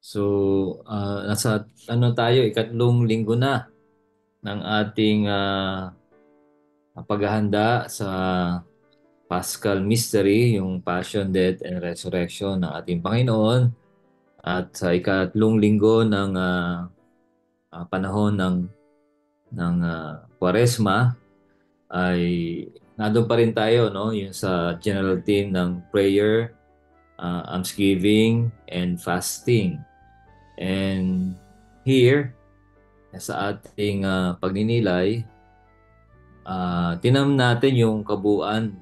So, nasa ano tayo, ikatlong linggo na ng ating paghahanda sa Paschal Mystery, yung Passion, Death, and Resurrection ng ating Panginoon. At sa ikatlong linggo ng panahon ng Kwaresma ay nandun pa rin tayo, no? Yung sa general theme ng prayer, almsgiving, and fasting. And here, sa ating pagninilay, tinam natin yung kabuuan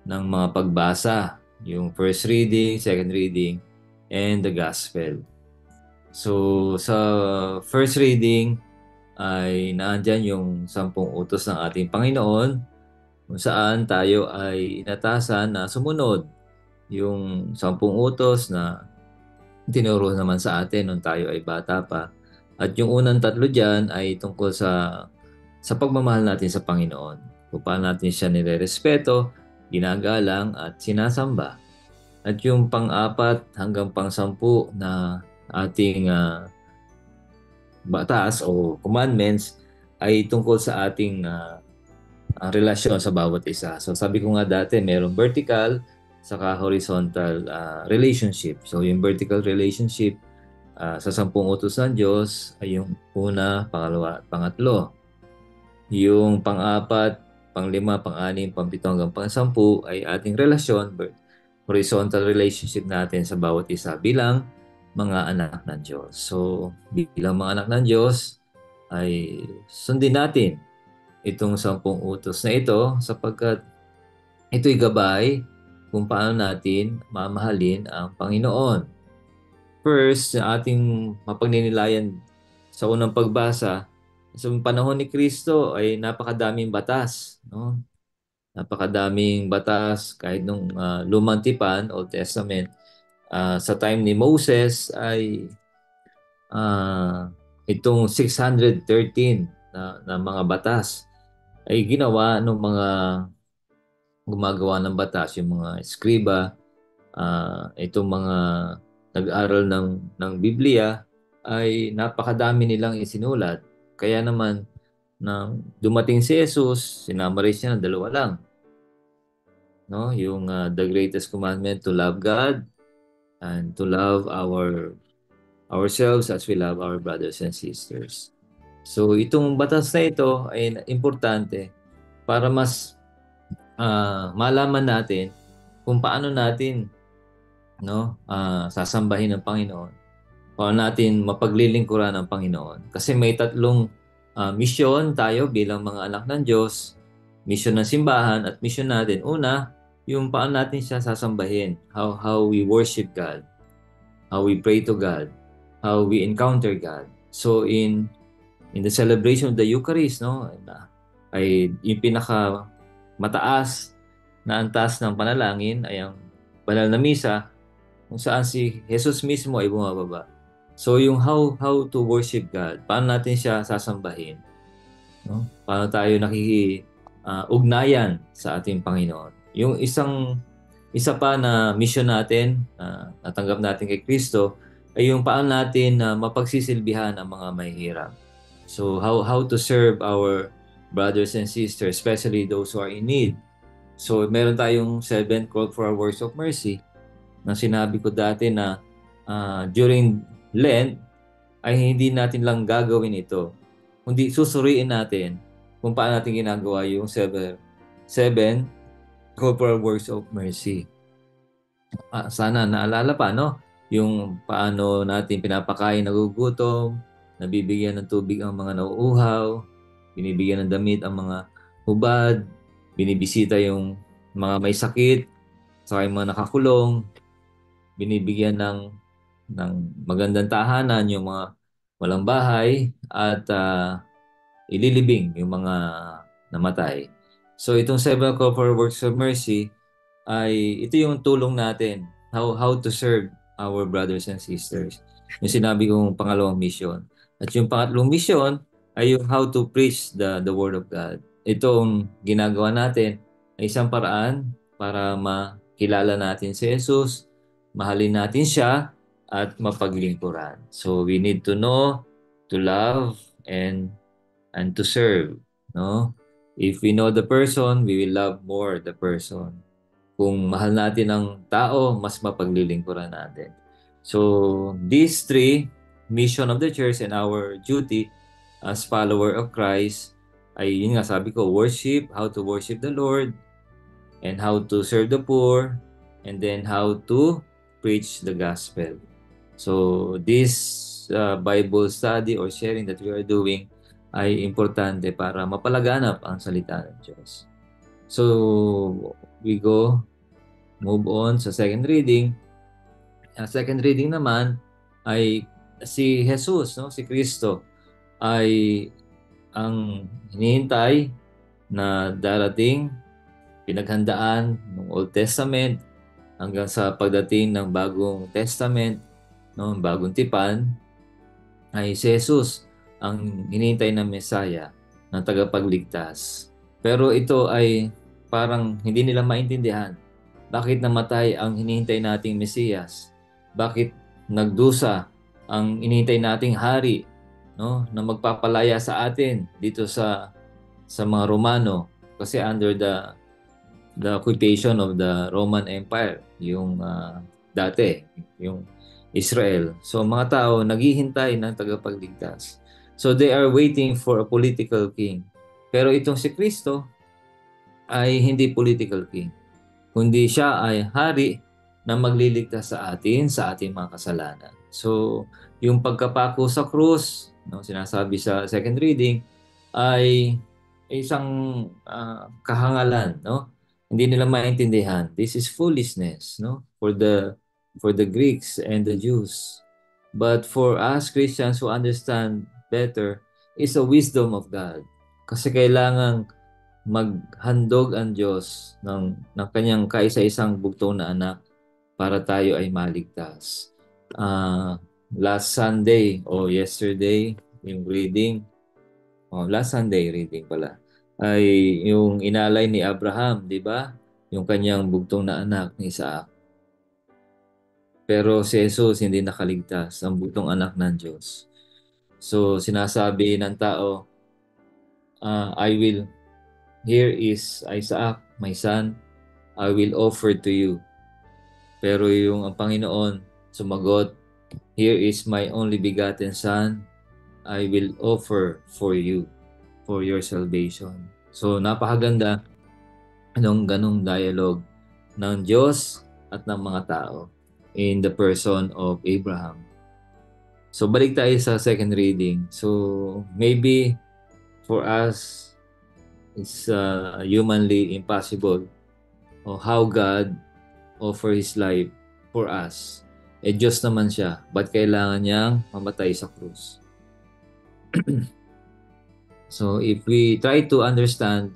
ng mga pagbasa, yung first reading, second reading, and the gospel. So, sa first reading ay naandyan yung 10 utos ng ating Panginoon kung saan tayo ay inatasan na sumunod yung 10 utos na tinuro naman sa atin nung tayo ay bata pa. At yung unang tatlo dyan ay tungkol sa pagmamahal natin sa Panginoon. Kung paano natin siya nirerespeto, ginagalang at sinasamba. At yung pang-apat hanggang pang-10 na ating batas o commandments ay tungkol sa ating relasyon sa bawat isa. So sabi ko nga dati, merong vertical saka horizontal relationship. So yung vertical relationship sa 10 utos ng Diyos ay yung una, pangalawa, at pangatlo. Yung pang-apat, pang-lima, pang-anim, pang-pito hanggang pang-10 ay ating relasyon, horizontal relationship natin sa bawat isa bilang mga anak ng Diyos. So bilang mga anak ng Diyos ay sundin natin itong 10 utos na ito sapagkat ito'y gabay kung paano natin mamahalin ang Panginoon. First, sa ating mapagninilayan sa unang pagbasa, sa panahon ni Kristo ay napakadaming batas, no? Napakadaming batas kahit nung Lumang Tipan, Old Testament, sa time ni Moses ay itong 613 na mga batas ay ginawa ng mga gumagawa ng batas, yung mga eskriba, itong mga nag-aral ng Biblia ay napakadami nilang isinulat. Kaya naman nang dumating si Jesus, sinamarize niya ng dalawa lang, no? Yung the greatest commandment to love God and to love ourselves as we love our brothers and sisters. So itong batas na ito ay importante para mas malaman natin kung paano natin, no, sasambahin ng Panginoon, paano natin mapaglilingkuran ng Panginoon. Kasi may tatlong misyon tayo bilang mga anak ng Diyos, misyon ng simbahan at misyon natin. Una, yung paano natin siya sasambahin, how we worship God, how we pray to God, how we encounter God. So in the celebration of the Eucharist, no, ay yung pinaka mataas na antas ng panalangin ay ang banal na misa kung saan si Jesus mismo ay bumababa. So yung how to worship God, paano natin siya sasambahin, no? Paano tayo ugnayan sa ating Panginoon. Yung isa pa na mission natin, natanggap natin kay Kristo, ay yung paano natin mapagsisilbihan ang mga mahihirap. So how to serve our brothers and sisters, especially those who are in need. So meron tayong 7 call for our works of mercy na sinabi ko dati na during Lent ay hindi natin lang gagawin ito, kundi susuriin natin kung paano natin ginagawa yung seven call for our works of mercy. Sana naalala pa, no? Yung paano natin pinapakain nagugutom, nabibigyan ng tubig ang mga nauuhaw, binibigyan ng damit ang mga hubad, binibisita yung mga may sakit, saka yung mga nakakulong, binibigyan ng magandang tahanan yung mga walang bahay, at ililibing yung mga namatay. So itong 7 call for works of mercy ay ito yung tulong natin how to serve our brothers and sisters. Yung sinabi kong pangalawang mission. At yung pangatlong mission ay yung how to preach the word of God. Itong ginagawa natin ay isang paraan para makilala natin si Jesus, mahalin natin siya, at mapaglingkuran. So we need to know, to love, and to serve, no? If we know the person, we will love more the person. Kung mahal natin ang tao, mas mapaglilingkuran natin. So, these three, mission of the church and our duty as follower of Christ, ay yun nga sabi ko, worship, how to worship the Lord, and how to serve the poor, and then how to preach the gospel. So, this Bible study or sharing that we are doing ay importante para mapalaganap ang salita ng Diyos. So, we move on sa second reading. Second reading naman ay si Jesus, no? Si Kristo ay ang hinihintay na darating, pinaghandaan ng Old Testament hanggang sa pagdating ng Bagong Testament, no? Bagong Tipan, ay si Jesus ang hinihintay na Mesaya ng tagapagligtas. Pero ito ay parang hindi nila maintindihan. Bakit namatay ang hinihintay nating Mesiyas? Bakit nagdusa ang hinihintay nating hari, no, na magpapalaya sa atin dito sa mga Romano, kasi under the occupation of the Roman Empire, yung dati, yung Israel. So mga tao naghihintay ng tagapagligtas. So they are waiting for a political king. Pero itong si Kristo ay hindi political king, kundi siya ay hari na magliligtas sa atin sa ating mga kasalanan. So, yung pagkapako sa krus, no, sinasabi sa second reading, ay isang kahangalan, no? Hindi nila maintindihan. This is foolishness, no? For the Greeks and the Jews. But for us Christians who understand better, is a wisdom of God. Kasi kailangan maghandog ang Diyos ng kanyang kaisa-isang bugtong na anak para tayo ay maligtas. Last Sunday o yesterday, yung reading, last Sunday reading pala, ay yung inalay ni Abraham, di ba? Yung kanyang bugtong na anak ni Isaac. Pero si Jesus hindi nakaligtas, ang bugtong anak ng Diyos. So sinasabi ng tao, here is Isaac, my son, I will offer to you. Pero ang Panginoon sumagot, here is my only begotten son, I will offer for you, for your salvation. So napakaganda ng ganong dialogue ng Diyos at ng mga tao in the person of Abraham. So balik tayo sa second reading. So maybe for us, it's humanly impossible how God offer His life for us. Diyos naman siya, but kailangan niyang mamatay sa krus. So if we try to understand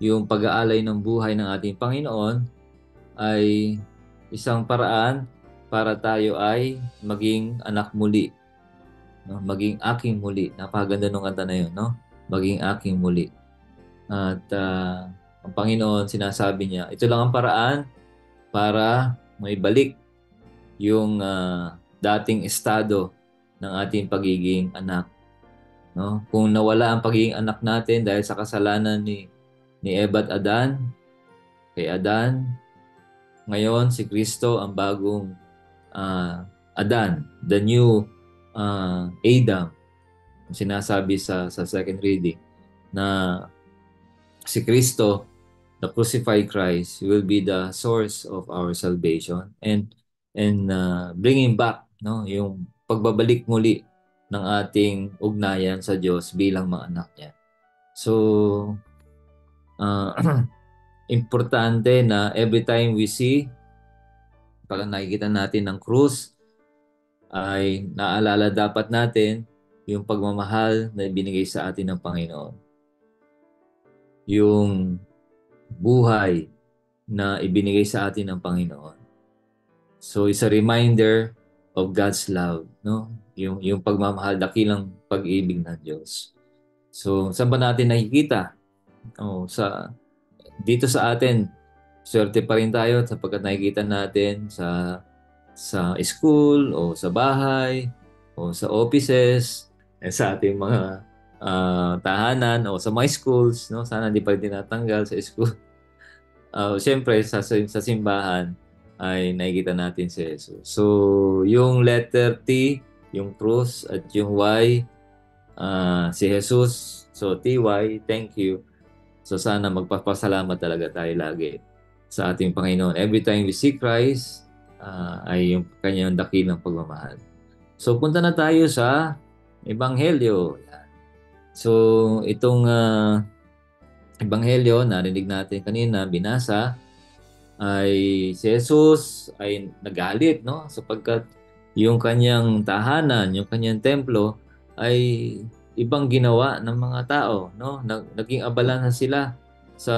yung pag-aalay ng buhay ng ating Panginoon, ay isang paraan para tayo ay maging anak muli, no? Maging aking muli. Napakaganda ng kanta na yun, no? Maging aking muli. At ang Panginoon, sinasabi niya, ito lang ang paraan para may balik yung dating estado ng ating pagiging anak, no? Kung nawala ang pagiging anak natin dahil sa kasalanan ni Eva at Adan, kay Adan, ngayon si Kristo ang bagong Adan, the new Adam. Sinasabi sa second reading na si Kristo, the crucified Christ, will be the source of our salvation and bringing back, no, yung pagbabalik muli ng ating ugnayan sa Diyos bilang mga anak niya. So importante na every time we see, pag nakikita natin ng krus, ay naalala dapat natin yung pagmamahal na ibinigay sa atin ng Panginoon. Yung buhay na ibinigay sa atin ng Panginoon. So it's a reminder of God's love, no? Yung pagmamahal, dakilang pag-ibig ng Diyos. So saan ba natin nakikita? Dito sa atin, swerte pa rin tayo sapagkat nakikita natin sa sa school o sa bahay o sa offices, sa ating mga tahanan o sa mga schools, no? Sana di pa rin tinatanggal sa school. Siyempre sa simbahan ay nakikita natin si Jesus. So, yung letter T, yung cross at yung Y, si Jesus. So, TY, thank you. So, sana magpapasalamat talaga tayo lagi sa ating Panginoon. Every time we see Christ, ay yung kanyang dakilang pagmamahal. So, punta na tayo sa Ebanghelyo. So, itong Ebanghelyo, narinig natin kanina, binasa, ay si Jesus ay nagalit, no? Sapagkat yung kanyang tahanan, yung kanyang templo ay ibang ginawa ng mga tao, no? Naging abala na sila sa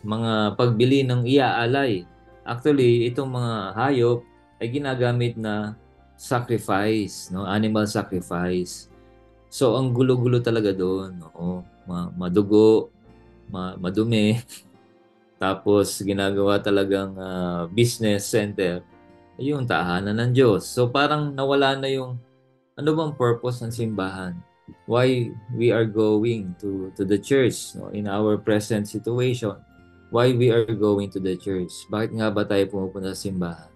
mga pagbili ng iaalay. Actually, itong mga hayop ay ginagamit na sacrifice, no? Animal sacrifice. So, ang gulo-gulo talaga doon, no? Madugo, madumi. Tapos ginagawa talagang business center yung tahanan ng Diyos. So parang nawala na yung ano bang purpose ng simbahan? Why we are going to the church, no, in our present situation? Why we are going to the church? Bakit nga ba tayo pumupunta sa simbahan?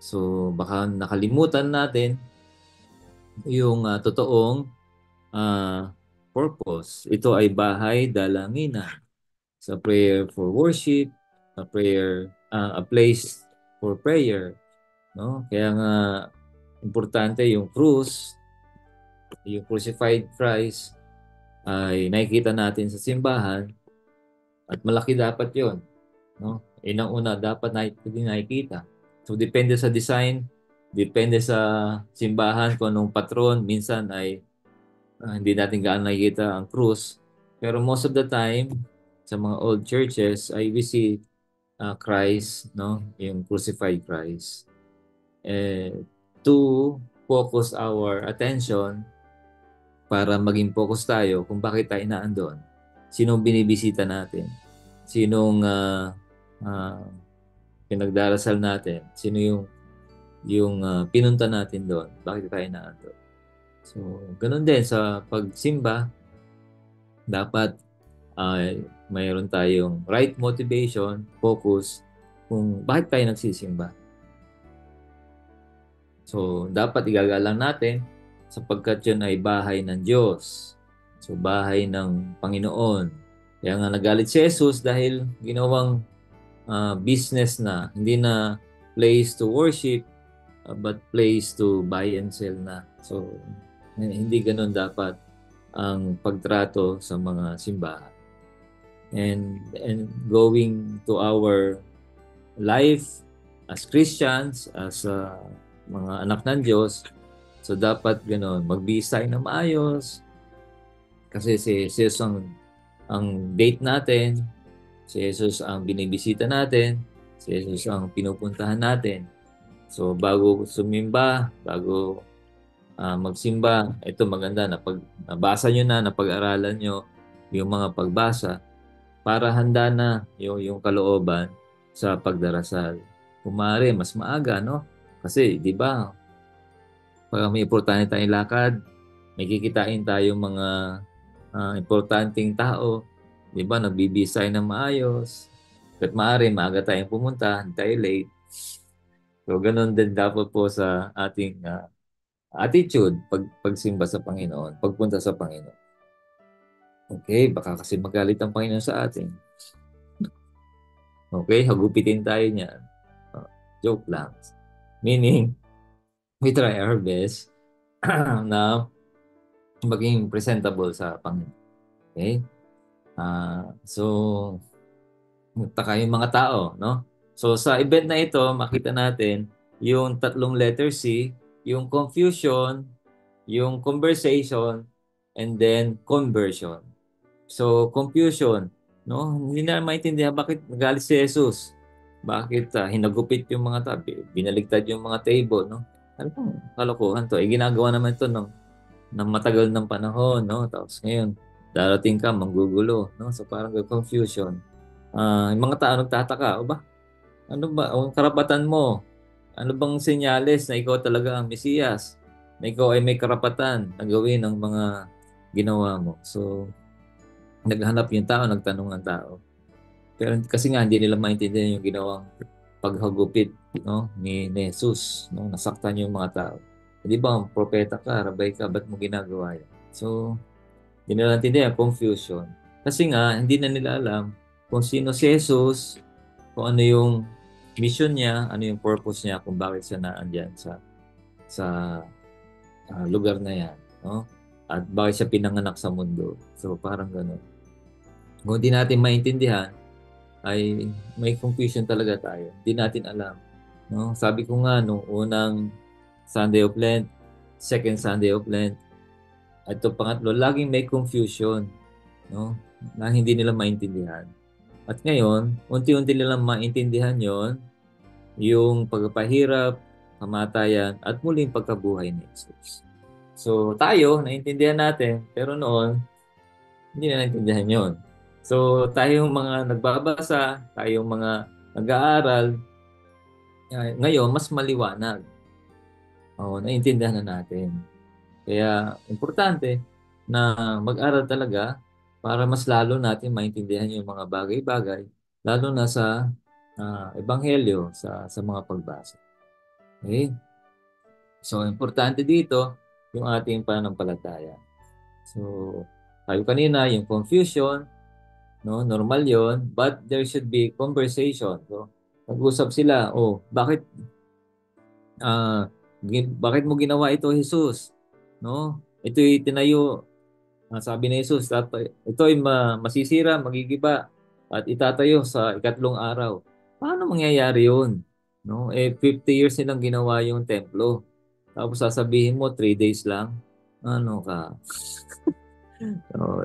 So baka nakalimutan natin yung totoong ah, purpose. Ito ay bahay dalanginan. Sa prayer for worship, a place for prayer, no? Kaya nga importante yung krus, yung crucified Christ ay nakikita natin sa simbahan at malaki dapat 'yon, no? Unang-una dapat nakikita. So depende sa design, depende sa simbahan kung anong patron, minsan ay hindi natin gaano nakikita ang krus. Pero most of the time, sa mga old churches ay we see Christ, no? Yung crucified Christ. To focus our attention para maging focus tayo kung bakit tayo naandun. Sinong binibisita natin? Sinong uh, pinagdarasal natin? Sino yung pinunta natin doon? Bakit tayo naandun? So, ganun din sa pagsimba, dapat mayroon tayong right motivation, focus, kung bakit tayo nagsisimba. So, dapat igagalang natin sapagkat yun ay bahay ng Diyos. So, bahay ng Panginoon. Kaya nga nagalit si Jesus dahil ginawang business na, hindi na place to worship, but place to buy and sell na. So, hindi ganun dapat ang pagtrato sa mga simbahan. And going to our life as Christians, as mga anak ng Diyos, so dapat gano'n, magbihis tayo na maayos. Kasi si Jesus ang date natin, si Jesus ang binibisita natin, si Jesus ang pinupuntahan natin. So bago sumimba, bago magsimba, ito maganda na pag nabasa nyo na, napag-aralan nyo yung mga pagbasa para handa na yung kalooban sa pagdarasal. Kung maaari, mas maaga, no? Kasi, di ba, pag may importante tayong lakad, may kikitain tayong mga importanteng tao, di ba, nagbibisay ng maayos. At maaari, maaga tayong pumunta, hindi tayo late. So, ganun din dapat po sa ating attitude pagsimba sa Panginoon, pagpunta sa Panginoon. Okay, baka kasi magalit ang Panginoon sa atin. Okay, hagupitin tayo niyan. Joke lang. Meaning, we try our best na maging presentable sa Panginoon. Okay? So, magtaka yung mga tao, no? So, sa event na ito, makita natin yung tatlong letter C, yung confusion, yung conversation, and then conversion. So, confusion, no? Hindi na maintindihan bakit nagalit si Jesus. Bakit hinagupit yung mga tabi, binaligtad yung mga table, no? Ano pang kalokohan to? Ginagawa naman ito ng matagal ng panahon, no? Tapos ngayon, darating ka, manggugulo, no? So parang confusion. Yung mga tao nagtataka, o ba? Ano ba? Ang karapatan mo. Ano bang senyales na ikaw talaga ang Mesiyas? Na ikaw ay may karapatan na gawin ang mga ginawa mo. So, naghanap yung tao, nagtanong ang tao. Pero kasi nga hindi nila maintindihan yung ginawang paghagupit, no, ni Jesus, no, nasaktan yung mga tao. Di ba, propeta ka, rabay ka, ba't mo ginagawa yan? So, hindi nila naintindihan, confusion. Kasi nga, hindi na nila alam kung sino si Jesus, kung ano yung mission niya, ano yung purpose niya, kung bakit siya naandyan sa lugar na yan, no? At bakit siya pinanganak sa mundo. So, parang gano'n. Kung hindi natin maintindihan, ay may confusion talaga tayo. Hindi natin alam. No? Sabi ko nga, nung unang Sunday of Lent, second Sunday of Lent, at ito pangatlo, laging may confusion, no? Na hindi nila maintindihan. At ngayon, unti-unti nilang maintindihan yon, yung pagpapahirap, kamatayan, at muling pagkabuhay ni Jesus. So tayo, naintindihan natin, pero noon, hindi na naintindihan yon. So tayong mga nagbabasa, tayong mga nag-aaral, ngayon mas maliwanag. Oo, naintindihan na natin. Kaya importante na mag-aral talaga para mas lalo natin maintindihan yung mga bagay-bagay, lalo na sa ebanghelyo, sa mga pagbasa. Okay? So, importante dito yung ating pananampalataya. So, tayo kanina, yung confusion, no, normal yon, but there should be conversation. So, nag-usap sila, oh, bakit mo ginawa ito, Jesus? No? Ito'y tinayo, sabi ni Jesus, ito'y masisira, magigiba, at itatayo sa ikatlong araw. Paano mangyayari yun? No? 50 years nilang ginawa yung templo. Tapos sasabihin mo, 3 days lang? Ano ka?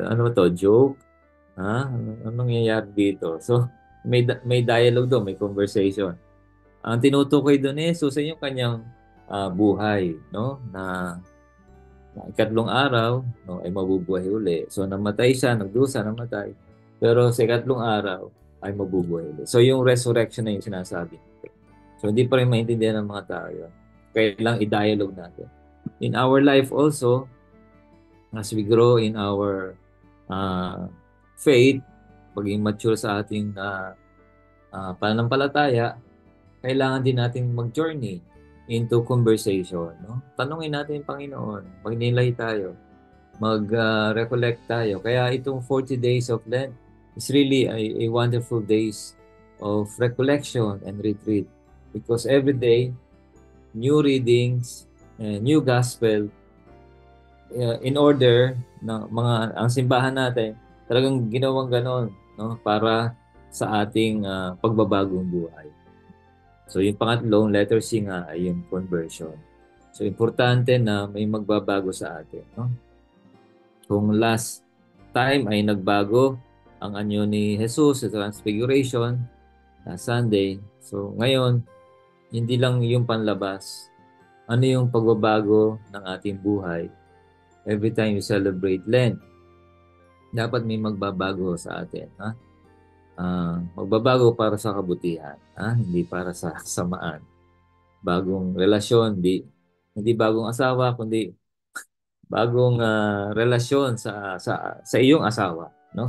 Ano to, joke? Ha? Anong nangyayari dito? So, may dialogue doon, may conversation. Ang tinutukoy doon ni Jesus ay yung kanyang buhay, no? Na ikatlong araw, no, ay mabubuhay uli. So namatay siya, nagdusa, namatay. Pero sa ikatlong araw ay mabubuhay uli. So yung resurrection na yung sinasabi. So hindi pa rin maintindihan ng mga tao yun. Kailang i-dialogue natin. In our life also, as we grow in our uh, faith, paging mature sa ating pananampalataya, kailangan din natin mag-journey into conversation. No? Tanungin natin yung Panginoon. Magnilay tayo. Mag-recollect tayo. Kaya itong 40 days of Lent is really a wonderful days of recollection and retreat. Because every day, new readings, new gospel, in order na ang simbahan natin talagang ginawang ganon, no, para sa ating pagbabagong buhay. So yung pangatlong letter C nga ay yung conversion. So importante na may magbabago sa atin, no? Kung last time ay nagbago ang anyo ni Jesus sa Transfiguration na Sunday, so ngayon hindi lang yung panlabas, ano yung pagbabago ng ating buhay every time you celebrate Lent. Dapat may magbabago sa atin, ha? Magbabago para sa kabutihan, ha? Hindi para sa samaan. Bagong relasyon, hindi bagong asawa, kundi bagong relasyon sa iyong asawa, no?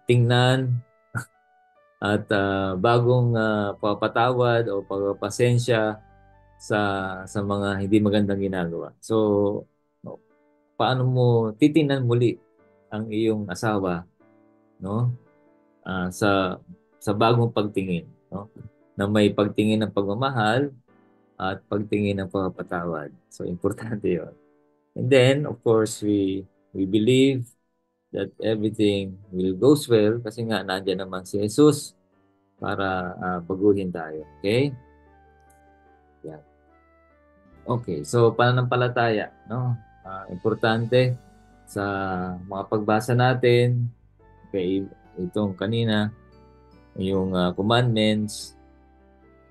Tingnan at bagong papatawad o pagpapasensya sa mga hindi magandang ginagawa. So, no, paano mo titingnan muli ang iyong asawa, no? Sa bagong pagtingin, no? Na may pagtingin ng pagmamahal at pagtingin ng pagpapatawad. So, importante 'yon. And then, of course, we believe that everything will goes well kasi nga nandiyan naman si Jesus para baguhin tayo. Okay? Yan. Okay, so pananampalataya, no? Importante sa mga pagbasa natin, kay itong kanina, yung commandments,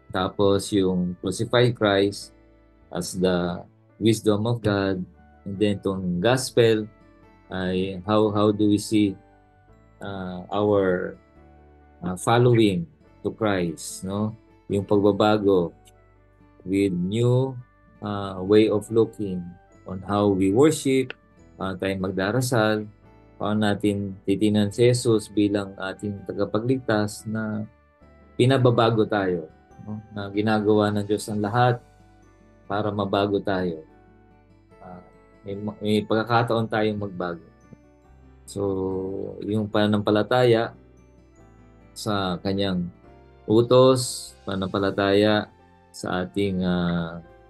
tapos yung crucified Christ as the wisdom of God, and then itong gospel ay how do we see our following to Christ, no? Yung pagbabago with new way of looking on how we worship, paano tayo magdarasal, paano natin titingnan si Jesus bilang ating tagapagligtas na pinababago tayo, no? Na ginagawa ng Diyos ang lahat para mabago tayo. May pagkakataon tayong magbago. So, yung pananampalataya sa kanyang utos, pananampalataya sa ating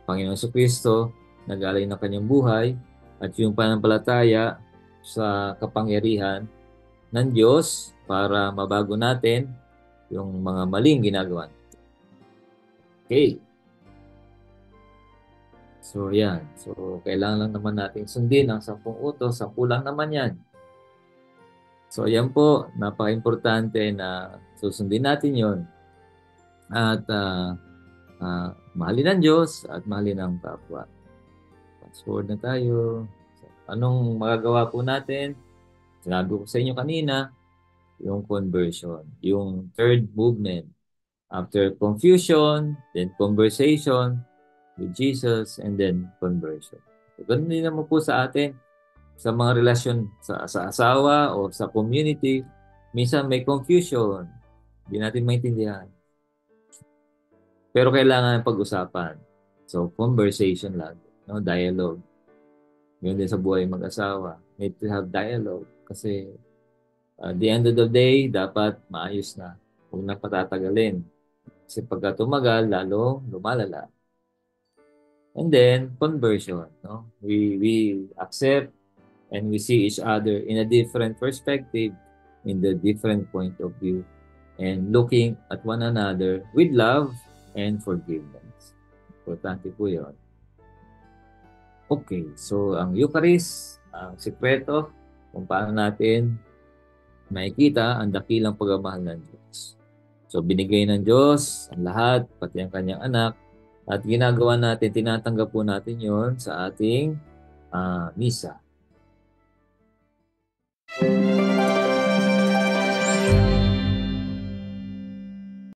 Panginoon Kristo, nag-alay ng kanyang buhay, at yung pananampalataya sa kapangyarihan ng Diyos para mabago natin yung mga maling ginagawa. Okay. So, yan. So, kailangan lang naman natin sundin ang 10 utos. 10 lang naman yan. So, yan po. Napaka-importante na susundin natin yon. At mahalin ang Diyos at mahalin ang kapwa. Fast forward na tayo. So, anong magagawa po natin? Sinabi ko sa inyo kanina, yung conversion. Yung third movement. After confusion, then conversation with Jesus, and then conversion. So, ganun din naman po sa atin, sa mga relasyon sa asawa o sa community. Minsan may confusion. Hindi natin maintindihan. Pero kailangan pag-usapan. So, conversation lang. No? Dialogue. Yun din sa buhay mag-asawa. Need to have dialogue. Kasi at the end of the day, dapat maayos na. Huwag na patatagalin. Kasi pagka tumagal, lalo lumalala. And then, conversion. No? We accept and we see each other in a different perspective, in the different point of view, and looking at one another with love and forgiveness. Importante po yun. Okay, so ang Eucharist, ang sikreto kung paano natin makikita ang dakilang pagmamahal ng Diyos. So binigay ng Diyos ang lahat, pati ang kanyang anak, at ginagawa natin, tinatanggap po natin yon sa ating misa.